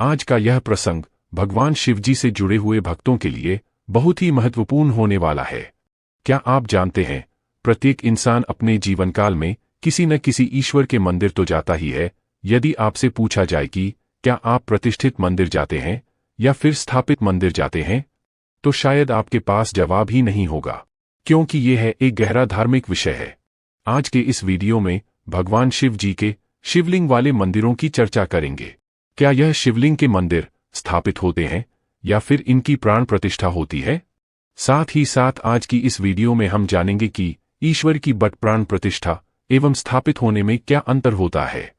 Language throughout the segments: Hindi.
आज का यह प्रसंग भगवान शिवजी से जुड़े हुए भक्तों के लिए बहुत ही महत्वपूर्ण होने वाला है। क्या आप जानते हैं, प्रत्येक इंसान अपने जीवनकाल में किसी न किसी ईश्वर के मंदिर तो जाता ही है। यदि आपसे पूछा जाए कि क्या आप प्रतिष्ठित मंदिर जाते हैं या फिर स्थापित मंदिर जाते हैं, तो शायद आपके पास जवाब ही नहीं होगा, क्योंकि यह है एक गहरा धार्मिक विषय है। आज के इस वीडियो में भगवान शिव जी के शिवलिंग वाले मंदिरों की चर्चा करेंगे। क्या यह शिवलिंग के मंदिर स्थापित होते हैं या फिर इनकी प्राण प्रतिष्ठा होती है? साथ ही साथ आज की इस वीडियो में हम जानेंगे कि ईश्वर की बट प्राण प्रतिष्ठा एवं स्थापित होने में क्या अंतर होता है।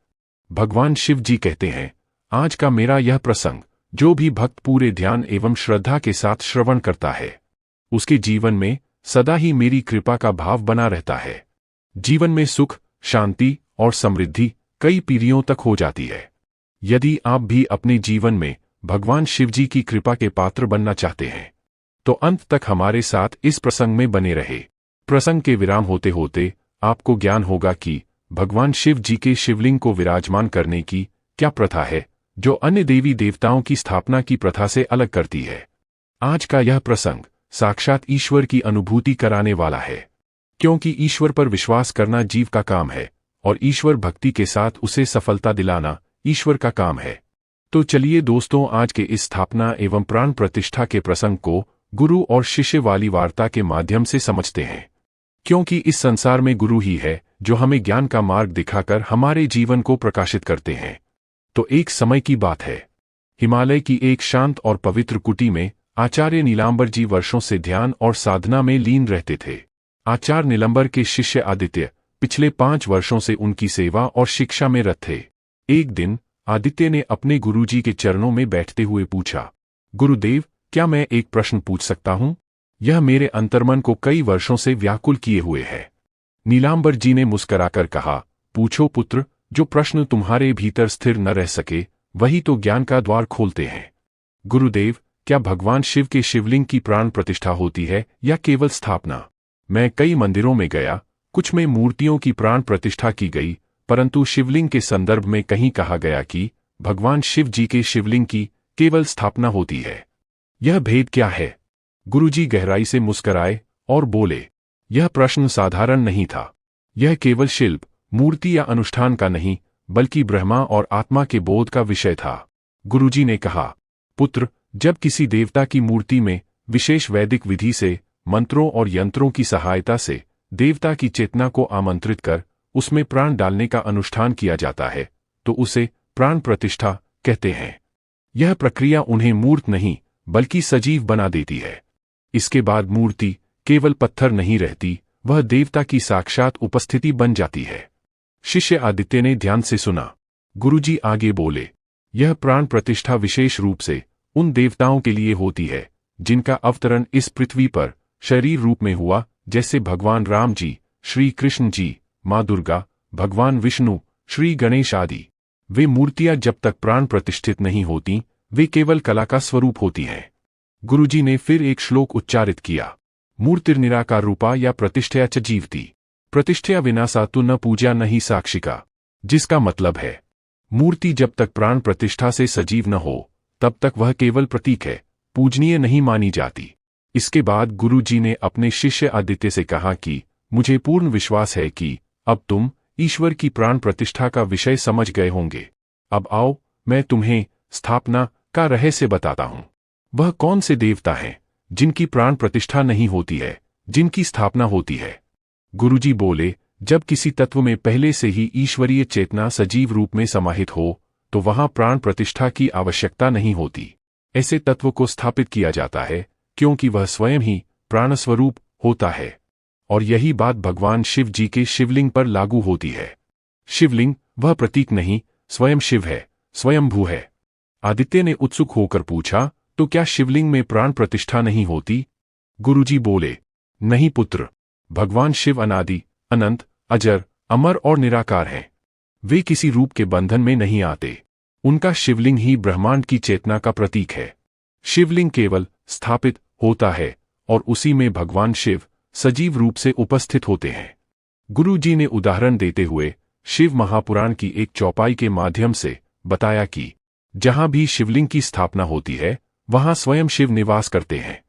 भगवान शिव जी कहते हैं, आज का मेरा यह प्रसंग जो भी भक्त पूरे ध्यान एवं श्रद्धा के साथ श्रवण करता है, उसके जीवन में सदा ही मेरी कृपा का भाव बना रहता है। जीवन में सुख, शांति और समृद्धि कई पीढ़ियों तक हो जाती है। यदि आप भी अपने जीवन में भगवान शिव जी की कृपा के पात्र बनना चाहते हैं, तो अंत तक हमारे साथ इस प्रसंग में बने रहे। प्रसंग के विराम होते होते आपको ज्ञान होगा कि भगवान शिव जी के शिवलिंग को विराजमान करने की क्या प्रथा है, जो अन्य देवी देवताओं की स्थापना की प्रथा से अलग करती है। आज का यह प्रसंग साक्षात ईश्वर की अनुभूति कराने वाला है, क्योंकि ईश्वर पर विश्वास करना जीव का काम है और ईश्वर भक्ति के साथ उसे सफलता दिलाना ईश्वर का काम है। तो चलिए दोस्तों, आज के इस स्थापना एवं प्राण प्रतिष्ठा के प्रसंग को गुरु और शिष्य वाली वार्ता के माध्यम से समझते हैं, क्योंकि इस संसार में गुरु ही है जो हमें ज्ञान का मार्ग दिखाकर हमारे जीवन को प्रकाशित करते हैं। तो एक समय की बात है, हिमालय की एक शांत और पवित्र कुटी में आचार्य नीलांबर जी वर्षों से ध्यान और साधना में लीन रहते थे। आचार्य नीलांबर के शिष्य आदित्य पिछले 5 वर्षों से उनकी सेवा और शिक्षा में रत थे। एक दिन आदित्य ने अपने गुरुजी के चरणों में बैठते हुए पूछा, गुरुदेव, क्या मैं एक प्रश्न पूछ सकता हूं? यह मेरे अंतर्मन को कई वर्षों से व्याकुल किए हुए है। नीलांबर जी ने मुस्कुराकर कहा, पूछो पुत्र, जो प्रश्न तुम्हारे भीतर स्थिर न रह सके वही तो ज्ञान का द्वार खोलते हैं। गुरुदेव, क्या भगवान शिव के शिवलिंग की प्राण प्रतिष्ठा होती है या केवल स्थापना? मैं कई मंदिरों में गया, कुछ में मूर्तियों की प्राण प्रतिष्ठा की गई, परंतु शिवलिंग के संदर्भ में कहीं कहा गया कि भगवान शिव जी के शिवलिंग की केवल स्थापना होती है। यह भेद क्या है? गुरुजी गहराई से मुस्कुराए और बोले, यह प्रश्न साधारण नहीं था। यह केवल शिल्प, मूर्ति या अनुष्ठान का नहीं, बल्कि ब्रह्मा और आत्मा के बोध का विषय था। गुरुजी ने कहा, पुत्र, जब किसी देवता की मूर्ति में विशेष वैदिक विधि से मंत्रों और यंत्रों की सहायता से देवता की चेतना को आमंत्रित कर उसमें प्राण डालने का अनुष्ठान किया जाता है, तो उसे प्राण प्रतिष्ठा कहते हैं। यह प्रक्रिया उन्हें मूर्त नहीं बल्कि सजीव बना देती है। इसके बाद मूर्ति केवल पत्थर नहीं रहती, वह देवता की साक्षात उपस्थिति बन जाती है। शिष्य आदित्य ने ध्यान से सुना। गुरुजी आगे बोले, यह प्राण प्रतिष्ठा विशेष रूप से उन देवताओं के लिए होती है जिनका अवतरण इस पृथ्वी पर शरीर रूप में हुआ, जैसे भगवान राम जी, श्री कृष्ण जी, माँ दुर्गा, भगवान विष्णु, श्री गणेश आदि। वे मूर्तियां जब तक प्राण प्रतिष्ठित नहीं होती, वे केवल कला का स्वरूप होती हैं। गुरुजी ने फिर एक श्लोक उच्चारित किया, मूर्तिर्निराकार रूपा या प्रतिष्ठया च जीवति, प्रतिष्ठया विना सातु न पूजा न ही साक्षिका। जिसका मतलब है, मूर्ति जब तक प्राण प्रतिष्ठा से सजीव न हो तब तक वह केवल प्रतीक है, पूजनीय नहीं मानी जाती। इसके बाद गुरुजी ने अपने शिष्य आदित्य से कहा कि मुझे पूर्ण विश्वास है कि अब तुम ईश्वर की प्राण प्रतिष्ठा का विषय समझ गए होंगे। अब आओ, मैं तुम्हें स्थापना का रहस्य बताता हूं। वह कौन से देवता हैं जिनकी प्राण प्रतिष्ठा नहीं होती है, जिनकी स्थापना होती है? गुरुजी बोले, जब किसी तत्व में पहले से ही ईश्वरीय चेतना सजीव रूप में समाहित हो तो वहां प्राण प्रतिष्ठा की आवश्यकता नहीं होती। ऐसे तत्व को स्थापित किया जाता है क्योंकि वह स्वयं ही प्राणस्वरूप होता है। और यही बात भगवान शिव जी के शिवलिंग पर लागू होती है। शिवलिंग वह प्रतीक नहीं, स्वयं शिव है, स्वयंभू है। आदित्य ने उत्सुक होकर पूछा, तो क्या शिवलिंग में प्राण प्रतिष्ठा नहीं होती? गुरुजी बोले, नहीं पुत्र, भगवान शिव अनादि, अनंत, अजर, अमर और निराकार हैं। वे किसी रूप के बंधन में नहीं आते। उनका शिवलिंग ही ब्रह्मांड की चेतना का प्रतीक है। शिवलिंग केवल स्थापित होता है और उसी में भगवान शिव सजीव रूप से उपस्थित होते हैं। गुरुजी ने उदाहरण देते हुए शिव महापुराण की एक चौपाई के माध्यम से बताया कि जहां भी शिवलिंग की स्थापना होती है वहां स्वयं शिव निवास करते हैं।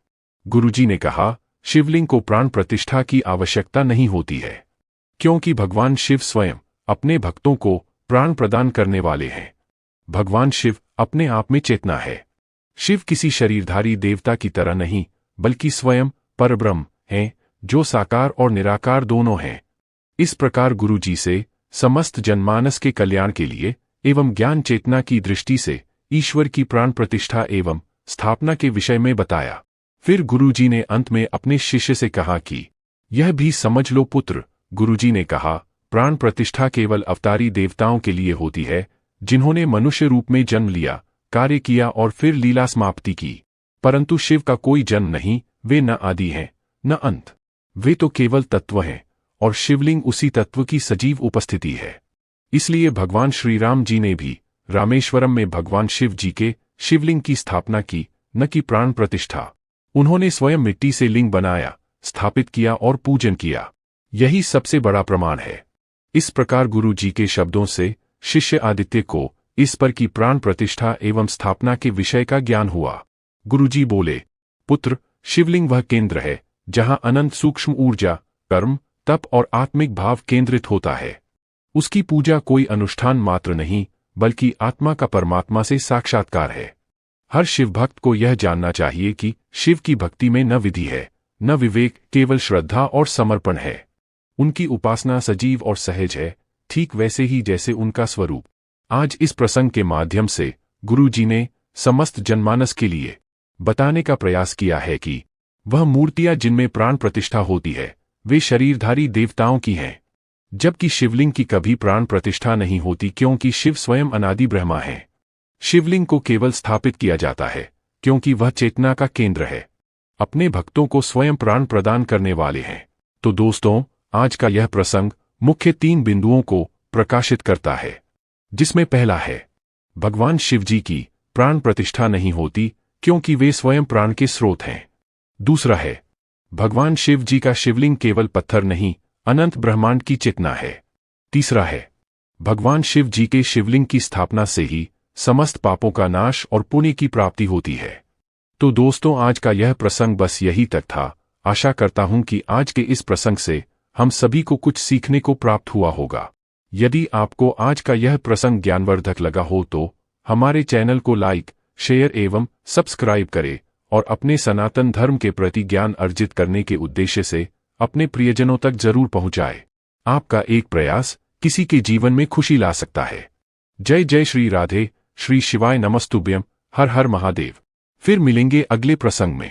गुरुजी ने कहा, शिवलिंग को प्राण प्रतिष्ठा की आवश्यकता नहीं होती है, क्योंकि भगवान शिव स्वयं अपने भक्तों को प्राण प्रदान करने वाले हैं। भगवान शिव अपने आप में चेतना है। शिव किसी शरीरधारी देवता की तरह नहीं, बल्कि स्वयं परब्रह्म हैं, जो साकार और निराकार दोनों हैं। इस प्रकार गुरुजी से समस्त जनमानस के कल्याण के लिए एवं ज्ञान चेतना की दृष्टि से ईश्वर की प्राण प्रतिष्ठा एवं स्थापना के विषय में बताया। फिर गुरुजी ने अंत में अपने शिष्य से कहा कि यह भी समझ लो पुत्र। गुरुजी ने कहा, प्राण प्रतिष्ठा केवल अवतारी देवताओं के लिए होती है, जिन्होंने मनुष्य रूप में जन्म लिया, कार्य किया और फिर लीला समाप्ति की। परंतु शिव का कोई जन्म नहीं, वे न आदि हैं न अंत, वे तो केवल तत्व हैं और शिवलिंग उसी तत्व की सजीव उपस्थिति है। इसलिए भगवान श्री राम जी ने भी रामेश्वरम में भगवान शिव जी के शिवलिंग की स्थापना की, न कि प्राण प्रतिष्ठा। उन्होंने स्वयं मिट्टी से लिंग बनाया, स्थापित किया और पूजन किया। यही सबसे बड़ा प्रमाण है। इस प्रकार गुरु जी के शब्दों से शिष्य आदित्य को इस पर की प्राण प्रतिष्ठा एवं स्थापना के विषय का ज्ञान हुआ। गुरुजी बोले, पुत्र, शिवलिंग वह केंद्र है जहां अनंत सूक्ष्म ऊर्जा, कर्म, तप और आत्मिक भाव केंद्रित होता है। उसकी पूजा कोई अनुष्ठान मात्र नहीं, बल्कि आत्मा का परमात्मा से साक्षात्कार है। हर शिव भक्त को यह जानना चाहिए कि शिव की भक्ति में न विधि है, न विवेक, केवल श्रद्धा और समर्पण है। उनकी उपासना सजीव और सहज है, ठीक वैसे ही जैसे उनका स्वरूप। आज इस प्रसंग के माध्यम से गुरु जी ने समस्त जनमानस के लिए बताने का प्रयास किया है कि वह मूर्तियां जिनमें प्राण प्रतिष्ठा होती है, वे शरीरधारी देवताओं की हैं, जबकि शिवलिंग की कभी प्राण प्रतिष्ठा नहीं होती, क्योंकि शिव स्वयं अनादि ब्रह्मा है। शिवलिंग को केवल स्थापित किया जाता है क्योंकि वह चेतना का केंद्र है, अपने भक्तों को स्वयं प्राण प्रदान करने वाले हैं। तो दोस्तों, आज का यह प्रसंग मुख्य 3 बिंदुओं को प्रकाशित करता है, जिसमें पहला है, भगवान शिव जी की प्राण प्रतिष्ठा नहीं होती क्योंकि वे स्वयं प्राण के स्रोत हैं। दूसरा है, भगवान शिव जी का शिवलिंग केवल पत्थर नहीं, अनंत ब्रह्मांड की चेतना है। तीसरा है, भगवान शिव जी के शिवलिंग की स्थापना से ही समस्त पापों का नाश और पुण्य की प्राप्ति होती है। तो दोस्तों, आज का यह प्रसंग बस यही तक था। आशा करता हूं कि आज के इस प्रसंग से हम सभी को कुछ सीखने को प्राप्त हुआ होगा। यदि आपको आज का यह प्रसंग ज्ञानवर्धक लगा हो तो हमारे चैनल को लाइक, शेयर एवं सब्सक्राइब करें और अपने सनातन धर्म के प्रति ज्ञान अर्जित करने के उद्देश्य से अपने प्रियजनों तक जरूर पहुंचाएं। आपका एक प्रयास किसी के जीवन में खुशी ला सकता है। जय जय श्री राधे, श्री शिवाय नमस्तुभ्यम, हर हर महादेव। फिर मिलेंगे अगले प्रसंग में।